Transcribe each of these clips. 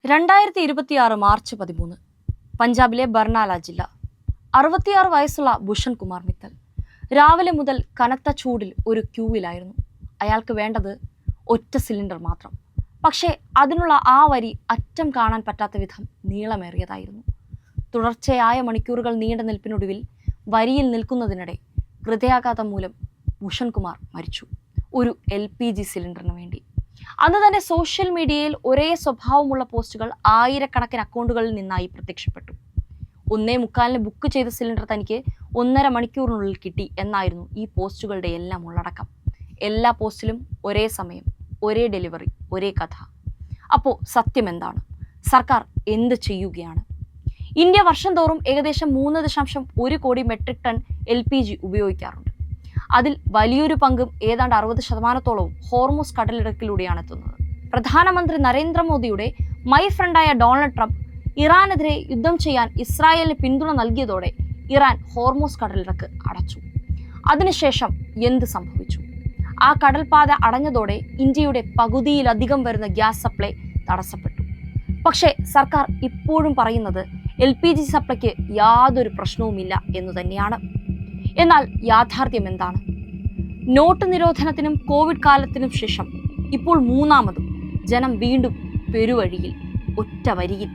2026 March 13 പഞ്ചാബിലെ ബർണാല ജില്ല. 66 വയസ്സുള്ള ഭൂഷൺ കുമാർ മിത്തൽ രാവിലെ മുതൽ കനത്ത ചൂടിൽ ഒരു ക്യൂവിലായിരുന്നു. അയാൾക്ക് വേണ്ടത് ഒറ്റ സിലിണ്ടർ മാത്രം. പക്ഷേ അതിനുള്ള ആ വരി അറ്റം കാണാൻ പറ്റാത്ത വിധം നീളമേറിയതായിരുന്നു. തുടർച്ചയായ മണിക്കൂറുകൾ നീണ്ട നിൽപ്പിനൊടുവിൽ വരിയിൽ നിൽക്കുന്നതിനിടെ ഹൃദയാഘാതം മൂലം ഭൂഷൺ കുമാർ മരിച്ചു. ഒരു LPG സിലിണ്ടറിന് വേണ്ടി. അന്ന് തന്നെ സോഷ്യൽ മീഡിയയിൽ ഒരേ സ്വഭാവമുള്ള പോസ്റ്റുകൾ ആയിരക്കണക്കിന് അക്കൗണ്ടുകളിൽ നിന്നായി പ്രത്യക്ഷപ്പെട്ടു. 1:45 ബുക്ക് ചെയ്ത സിലിണ്ടർ തനിക്ക് 1.5 മണിക്കൂറിനുള്ളിൽ കിട്ടി എന്നായിരുന്നു ഈ പോസ്റ്റുകളുടെ എല്ലാം ഉള്ളടക്കം. എല്ലാ പോസ്റ്റിലും ഒരേ സമയം, ഒരേ ഡെലിവറി, ഒരേ കഥ. അപ്പോൾ സത്യം എന്താണ്? സർക്കാർ എന്ത് ചെയ്യുകയാണ്? ഇന്ത്യ വർഷം തോറും ഏകദേശം 3.1 കോടി മെട്രിക് ടൺ LPG ഉപയോഗിക്കാറുണ്ട്. അതിൽ വലിയൊരു പങ്കും ഏതാണ്ട് 60% ഹോർമൂസ് കടലിടുക്കിലൂടെയാണ് എത്തുന്നത്. പ്രധാനമന്ത്രി നരേന്ദ്രമോദിയുടെ മൈ ഫ്രണ്ടായ ഡൊണാൾഡ് ട്രംപ് ഇറാനെതിരെ യുദ്ധം ചെയ്യാൻ ഇസ്രായേലിന് പിന്തുണ നൽകിയതോടെ ഇറാൻ ഹോർമൂസ് കടലിടുക്ക് അടച്ചു. അതിനുശേഷം എന്ത് സംഭവിച്ചു? ആ കടൽപാത അടഞ്ഞതോടെ ഇന്ത്യയുടെ പകുതിയിലധികം വരുന്ന ഗ്യാസ് സപ്ലൈ തടസ്സപ്പെട്ടു. പക്ഷേ സർക്കാർ ഇപ്പോഴും പറയുന്നത് LPG സപ്ലൈക്ക് യാതൊരു പ്രശ്നവുമില്ല എന്നു തന്നെയാണ്. എന്നാൽ യാഥാർത്ഥ്യം എന്താണ്? നോട്ട് നിരോധനത്തിനും കോവിഡ് കാലത്തിനും ശേഷം ഇപ്പോൾ മൂന്നാമതും ജനം വീണ്ടും പെരുവഴിയിൽ, ഒറ്റ വരിയിൽ,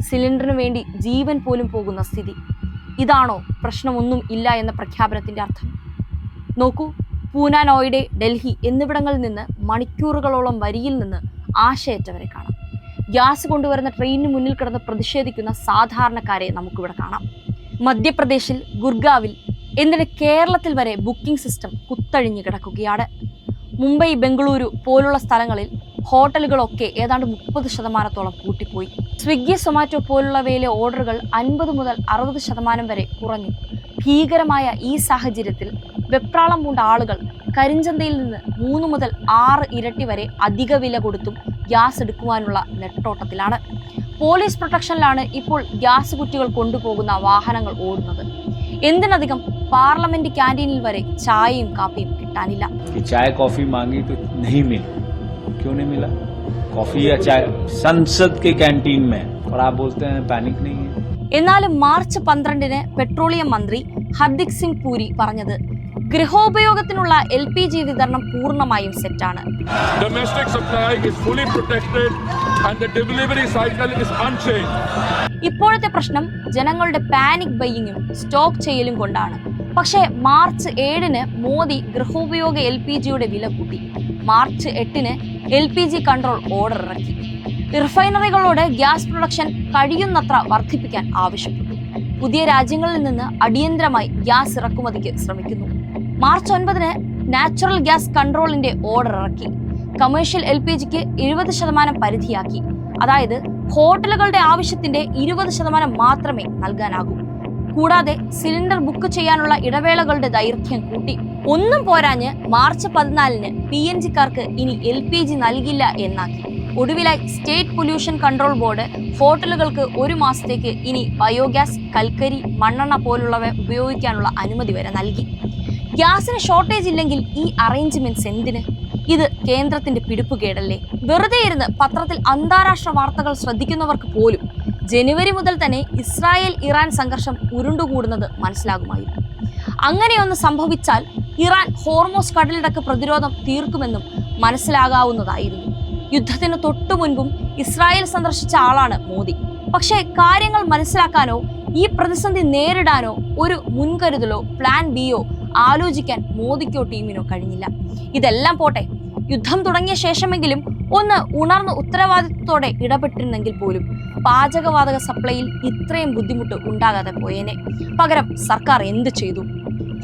സിലിണ്ടറിന് വേണ്ടി ജീവൻ പോലും പോകുന്ന സ്ഥിതി. ഇതാണോ പ്രശ്നമൊന്നും ഇല്ല എന്ന പ്രഖ്യാപനത്തിന്റെ അർത്ഥം? നോക്കൂ, പൂന, നോയിഡ, ഡൽഹി എന്നിവിടങ്ങളിൽ നിന്ന് മണിക്കൂറുകളോളം വരിയിൽ നിന്ന് ആശയറ്റവരെ കാണാം. ഗ്യാസ് കൊണ്ടുവരുന്ന ട്രെയിനിന് മുന്നിൽ കിടന്ന് പ്രതിഷേധിക്കുന്ന സാധാരണക്കാരെ നമുക്കിവിടെ കാണാം. മധ്യപ്രദേശിൽ ഗുർഗാവിൽ, എന്തിന് കേരളത്തിൽ വരെ ബുക്കിംഗ് സിസ്റ്റം കുത്തഴിഞ്ഞു കിടക്കുകയാണ്. മുംബൈ, ബംഗളൂരു പോലുള്ള സ്ഥലങ്ങളിൽ ഹോട്ടലുകളൊക്കെ ഏതാണ്ട് 30% കൂട്ടിപ്പോയി. സ്വിഗ്ഗി, സൊമാറ്റോ പോലുള്ളവയിലെ ഓർഡറുകൾ 50 മുതൽ 60% വരെ കുറഞ്ഞു. ഭീകരമായ ഈ സാഹചര്യത്തിൽ വെപ്രാളം പൂണ്ട ആളുകൾ കരിഞ്ചന്തയിൽ നിന്ന് 3 മുതൽ 6 ഇരട്ടി വരെ അധിക വില കൊടുത്തും ഗ്യാസ് എടുക്കുവാനുള്ള നെട്ടോട്ടത്തിലാണ്. പോലീസ് പ്രൊട്ടക്ഷനിലാണ് ഇപ്പോൾ ഗ്യാസ് കുറ്റികൾ കൊണ്ടുപോകുന്ന വാഹനങ്ങൾ ഓടുന്നത്. എന്തിനധികം പാർലമെന്റ് ക്യാൻറ്റീനിൽ വരെ ചായയും കാപ്പിയും കിട്ടാനില്ല. चाय कॉफी मांगी तो नहीं मिली. क्यों नहीं मिला? कॉफी या चाय संसद के कैंटीन में, और आप बोलते हैं पैनिक नहीं है. എന്നാലും മാർച്ച് 12 പെട്രോളിയം മന്ത്രി ഹർദീപ് സിംഗ് പുരി പറഞ്ഞത് ഗൃഹോപയോഗത്തിനുള്ള LPG വിതരണം പൂർണ്ണമായും സെറ്റാണ്. ഇപ്പോഴത്തെ പ്രശ്നം ജനങ്ങളുടെ പാനിക് ബൈയിങ്ങും സ്റ്റോക്ക് ചെയ്യലും കൊണ്ടാണ്. പക്ഷേ മാർച്ച് 7 മോദി ഗൃഹോപയോഗ LPGയുടെ വില കൂട്ടി. മാർച്ച് 8 LPG കൺട്രോൾ ഓർഡർ ഇറക്കി. റിഫൈനറികളോട് ഗ്യാസ് പ്രൊഡക്ഷൻ കഴിയുന്നത്ര വർദ്ധിപ്പിക്കാൻ ആവശ്യപ്പെട്ടു. പുതിയ രാജ്യങ്ങളിൽ നിന്ന് അടിയന്തരമായി ഗ്യാസ് ഇറക്കുമതിക്ക് ശ്രമിക്കുന്നു. മാർച്ച് 9 നാച്ചുറൽ ഗ്യാസ് കൺട്രോളിന്റെ ഓർഡർ ഇറക്കി. കമേഴ്ഷ്യൽ LPGക്ക് 70% പരിധിയാക്കി. അതായത് ഹോട്ടലുകളുടെ ആവശ്യത്തിന്റെ 20% മാത്രമേ നൽകാനാകൂ. കൂടാതെ സിലിണ്ടർ ബുക്ക് ചെയ്യാനുള്ള ഇടവേളകളുടെ ദൈർഘ്യം കൂട്ടി. ഒന്നും പോരാഞ്ഞ് മാർച്ച് 14 PNGക്കാർക്ക് ഇനി LPG നൽകില്ല എന്നാക്കി. ഒടുവിലായി സ്റ്റേറ്റ് പൊല്യൂഷൻ കൺട്രോൾ ബോർഡ് ഹോട്ടലുകൾക്ക് 1 മാസത്തേക്ക് ഇനി ബയോഗ്യാസ്, കൽക്കരി, മണ്ണെണ്ണ പോലുള്ളവ ഉപയോഗിക്കാനുള്ള അനുമതി വരെ നൽകി. ഗ്യാസിന് ഷോർട്ടേജ് ഇല്ലെങ്കിൽ ഈ അറേഞ്ച്മെന്റ്സ് എന്തിന്? ഇത് കേന്ദ്രത്തിന്റെ പിടിപ്പുകേടല്ലേ? വെറുതെ ഇരുന്ന് പത്രത്തിൽ അന്താരാഷ്ട്ര വാർത്തകൾ ശ്രദ്ധിക്കുന്നവർക്ക് പോലും ജനുവരി മുതൽ തന്നെ ഇസ്രായേൽ ഇറാൻ സംഘർഷം ഉരുണ്ടുകൂടുന്നത് മനസ്സിലാകുമായിരുന്നു. അങ്ങനെയൊന്ന് സംഭവിച്ചാൽ ഇറാൻ ഹോർമൂസ് കടലിടുക്ക് പ്രതിരോധം തീർക്കുമെന്നും മനസ്സിലാകാവുന്നതായിരുന്നു. യുദ്ധത്തിന് തൊട്ടു മുൻപും ഇസ്രായേൽ സന്ദർശിച്ച ആളാണ് മോദി. പക്ഷേ കാര്യങ്ങൾ മനസ്സിലാക്കാനോ ഈ പ്രതിസന്ധി നേരിടാനോ ഒരു മുൻകരുതലോ പ്ലാൻ ബിയോ ആലോചിക്കാൻ മോദിക്കോ ടീമിനോ കഴിഞ്ഞില്ല. ഇതെല്ലാം പോട്ടെ, യുദ്ധം തുടങ്ങിയ ശേഷമെങ്കിലും ഒന്ന് ഉണർന്ന് ഉത്തരവാദിത്വത്തോടെ ഇടപെട്ടിരുന്നെങ്കിൽ പോലും പാചകവാതക സപ്ലൈയിൽ ഇത്രയും ബുദ്ധിമുട്ട് ഉണ്ടാകാതെ പോയേനെ. പകരം സർക്കാർ എന്ത് ചെയ്തു?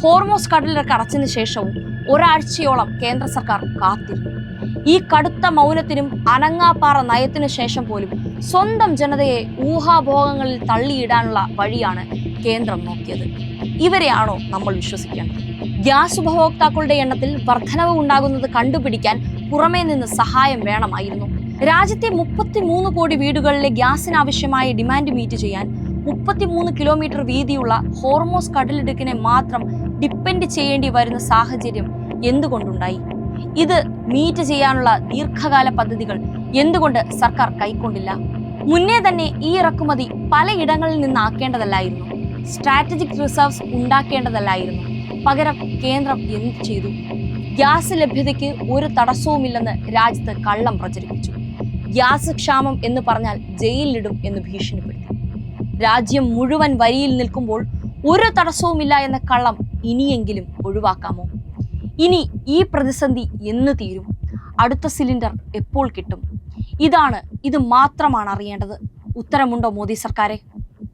ഹോർമൂസ് കടലിടുക്ക് അടച്ചതിന് ശേഷവും ഒരാഴ്ചയോളം കേന്ദ്ര സർക്കാർ കാത്തിരുന്നു. ഈ കടുത്ത മൗനത്തിനും അനങ്ങാപ്പാറ നയത്തിനു ശേഷം പോലും സ്വന്തം ജനതയെ ഊഹാഭോഗങ്ങളിൽ തള്ളിയിടാനുള്ള വഴിയാണ് കേന്ദ്രം നോക്കിയത്. ഇവരെയാണോ നമ്മൾ വിശ്വസിക്കേണ്ടത്? ഗ്യാസ് ഉപഭോക്താക്കളുടെ എണ്ണത്തിൽ വർധനവ് ഉണ്ടാകുന്നത് കണ്ടുപിടിക്കാൻ പുറമേ നിന്ന് സഹായം വേണമായിരുന്നു. രാജ്യത്തെ 33 കോടി വീടുകളിലെ ഗ്യാസിനാവശ്യമായ ഡിമാൻഡ് മീറ്റ് ചെയ്യാൻ 33 കിലോമീറ്റർ വീതിയുള്ള ഹോർമൂസ് കടലിടുക്കിനെ മാത്രം ഡിപ്പെൻഡ് ചെയ്യേണ്ടി വരുന്ന സാഹചര്യം എന്തുകൊണ്ടുണ്ടായി? ഇത് മീറ്റ് ചെയ്യാനുള്ള ദീർഘകാല പദ്ധതികൾ എന്തുകൊണ്ട് സർക്കാർ കൈക്കൊണ്ടില്ല? മുന്നേ തന്നെ ഈ ഇറക്കുമതി പലയിടങ്ങളിൽ നിന്നാക്കേണ്ടതല്ലായിരുന്നു. Strategic reserves ഉണ്ടാക്കേണ്ടതല്ലായിരുന്നു. പകരം കേന്ദ്രം എന്ത് ചെയ്തു? ഗ്യാസ് ലഭ്യതയ്ക്ക് ഒരു തടസ്സവുമില്ലെന്ന് രാജ്യത്ത് കള്ളം പ്രചരിപ്പിച്ചു. ഗ്യാസ് ക്ഷാമം എന്ന് പറഞ്ഞാൽ ജയിലിലിടും എന്ന് ഭീഷണിപ്പെടുത്തി. രാജ്യം മുഴുവൻ വരിയിൽ നിൽക്കുമ്പോൾ ഒരു തടസ്സവുമില്ല എന്ന കള്ളം ഇനിയെങ്കിലും ഒഴിവാക്കാമോ? ഇനി ഈ പ്രതിസന്ധി എന്ന് തീരും? അടുത്ത സിലിണ്ടർ എപ്പോൾ കിട്ടും? ഇത് മാത്രമാണ് അറിയേണ്ടത്. ഉത്തരമുണ്ടോ മോദി സർക്കാരെ?